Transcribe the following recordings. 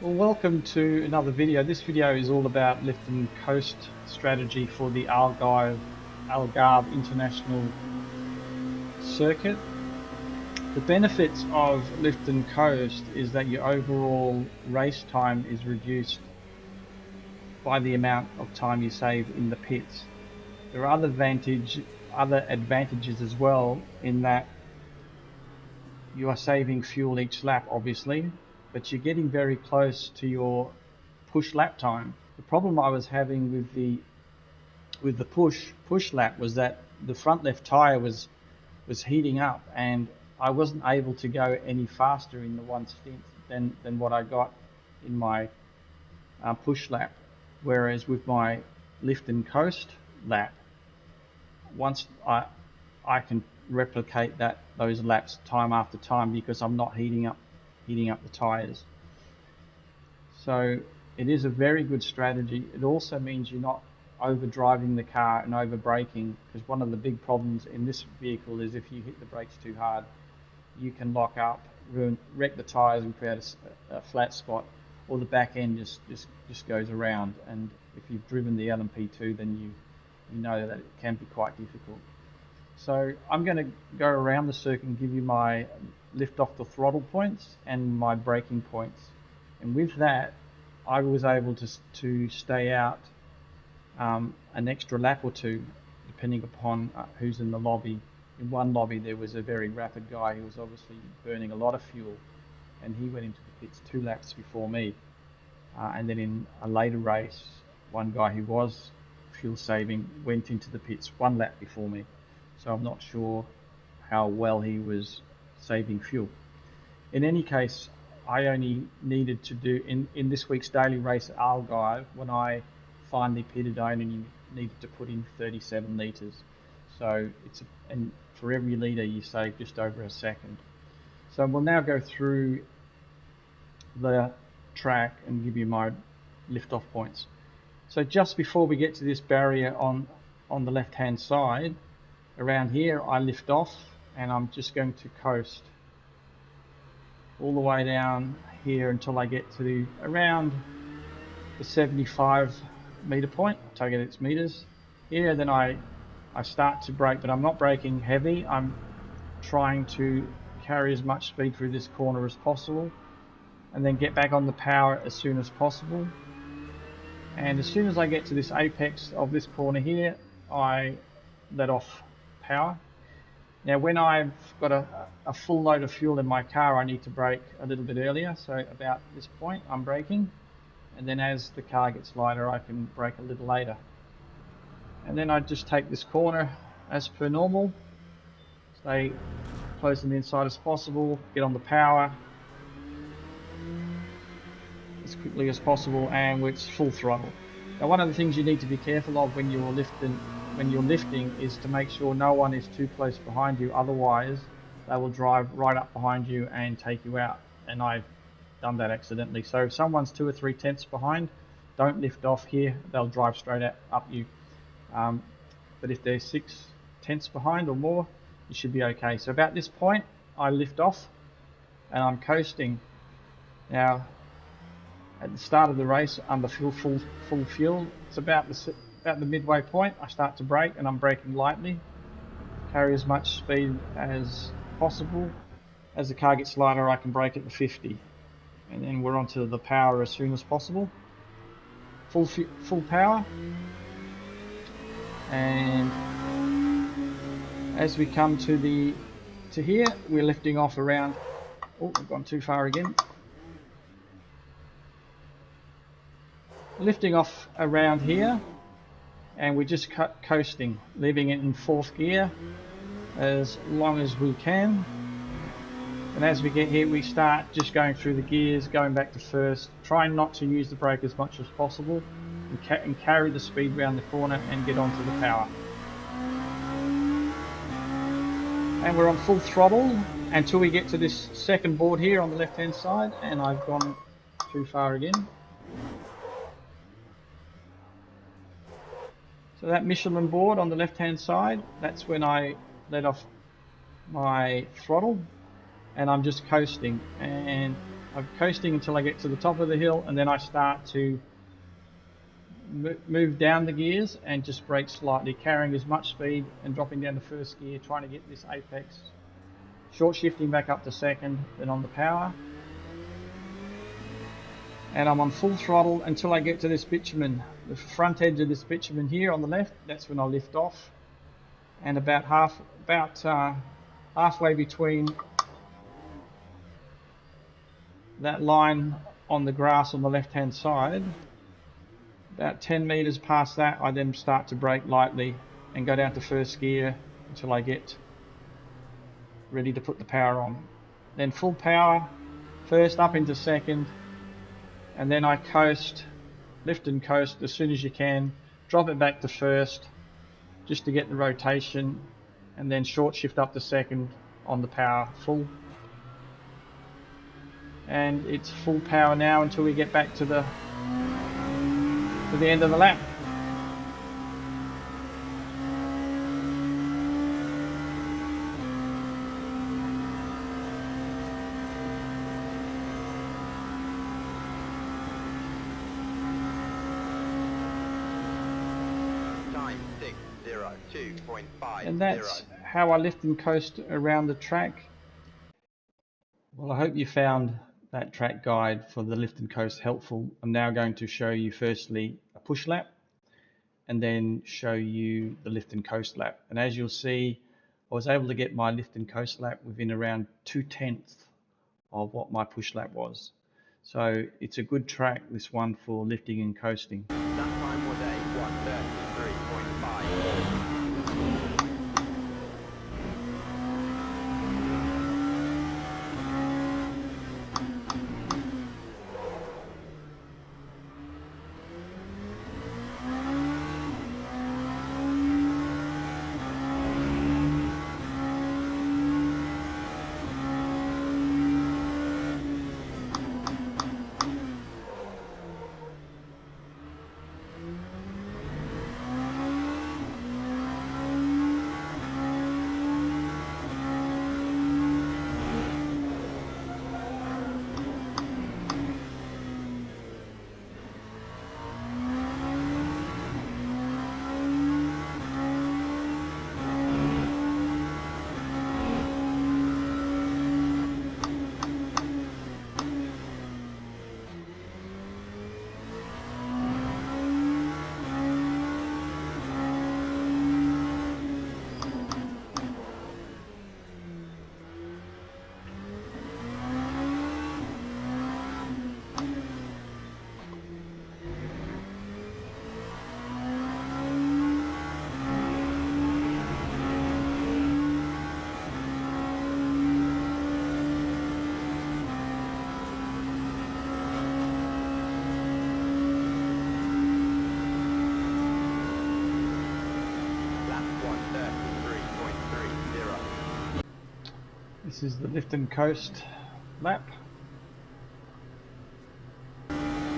Well, welcome to another video. This video is all about lift and coast strategy for the Algarve International Circuit. The benefits of lift and coast is that your overall race time is reduced by the amount of time you save in the pits. There are other advantages as well, in that you are saving fuel each lap, obviously, but you're getting very close to your push lap time. The problem I was having with the push lap was that the front left tire was heating up, and I wasn't able to go any faster in the one stint than what I got in my push lap. Whereas with my lift and coast lap, once I can replicate those laps time after time, because I'm not heating up the tires. So it is a very good strategy. It also means you're not over driving the car and over braking, because one of the big problems in this vehicle is if you hit the brakes too hard, you can lock up, wreck the tires and create a flat spot, or the back end just goes around. And if you've driven the LMP2, then you know that it can be quite difficult. So I'm going to go around the circuit and give you my lift off the throttle points and my braking points. And with that, I was able to stay out an extra lap or two, depending upon who's in the lobby. In one lobby, there was a very rapid guy who was obviously burning a lot of fuel, and he went into the pits 2 laps before me. And then in a later race, one guy who was fuel saving went into the pits 1 lap before me. So I'm not sure how well he was saving fuel. In any case, I only needed to do, in this week's daily race at Algarve, when I finally pitted, I only needed to put in 37 litres. So and for every litre you save just over a second. So we'll now go through the track and give you my lift off points. So just before we get to this barrier on the left hand side, around here I lift off, and I'm just going to coast all the way down here until I get to around the 75 meter point. I'll target its meters here. Then I start to brake, but I'm not braking heavy. I'm trying to carry as much speed through this corner as possible, and then get back on the power as soon as possible. And as soon as I get to this apex of this corner here, I let off power. Now when I've got a full load of fuel in my car, I need to brake a little bit earlier. So about this point I'm braking, and then as the car gets lighter, I can brake a little later. And then I just take this corner as per normal, stay close on the inside as possible, get on the power as quickly as possible, and it's full throttle. Now one of the things you need to be careful of when you're lifting is to make sure no one is too close behind you, otherwise they will drive right up behind you and take you out. And I've done that accidentally. So if someone's 2 or 3 tenths behind, don't lift off here, they'll drive straight up you. But if they're 6 tenths behind or more, you should be okay. So about this point I lift off and I'm coasting. Now at the start of the race, under full fuel, it's about the midway point, I start to brake, and I'm braking lightly, carry as much speed as possible. As the car gets lighter, I can brake at the 50, and then we're onto the power as soon as possible. Full power, and as we come to here, we're lifting off around. Oh, we've gone too far again. Lifting off around here, and we're just coasting, leaving it in 4th gear as long as we can. And as we get here, we start just going through the gears, going back to 1st, trying not to use the brake as much as possible, and carry the speed around the corner and get onto the power. And we're on full throttle until we get to this second board here on the left hand side, and I've gone too far again. So that Michelin board on the left hand side, that's when I let off my throttle, and I'm just coasting. And I'm coasting until I get to the top of the hill, and then I start to move down the gears and just brake slightly, carrying as much speed and dropping down to first gear, trying to get this apex, short shifting back up to second, then on the power. And I'm on full throttle until I get to this bitumen, the front edge of this bitumen here on the left. That's when I lift off, and about halfway between that line on the grass on the left hand side, about 10 meters past that, I then start to brake lightly and go down to first gear until I get ready to put the power on. Then full power first, up into second, and then I coast, lift and coast as soon as you can, drop it back to first just to get the rotation, and then short shift up to second on the power full. And it's full power now until we get back to the end of the lap. Time 6:02.50. And that's how I lift and coast around the track. Well, I hope you found that track guide for the lift and coast helpful. I'm now going to show you firstly a push lap, and then show you the lift and coast lap. And as you'll see, I was able to get my lift and coast lap within around 2/10 of what my push lap was. So it's a good track, this one, for lifting and coasting. That time was a 1:33.5. This is the lift and coast lap. Lap 1:33.70.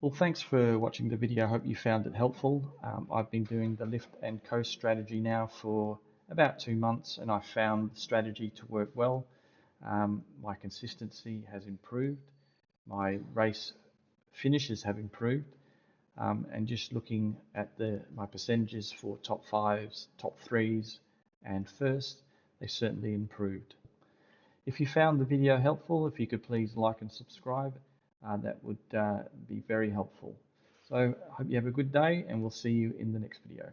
Well, thanks for watching the video. I hope you found it helpful. I've been doing the lift and coast strategy now for about 2 months, and I found the strategy to work well. My consistency has improved. My race finishes have improved. And just looking at my percentages for top fives, top threes, and first, they certainly improved. If you found the video helpful, if you could please like and subscribe, that would be very helpful. So I hope you have a good day, and we'll see you in the next video.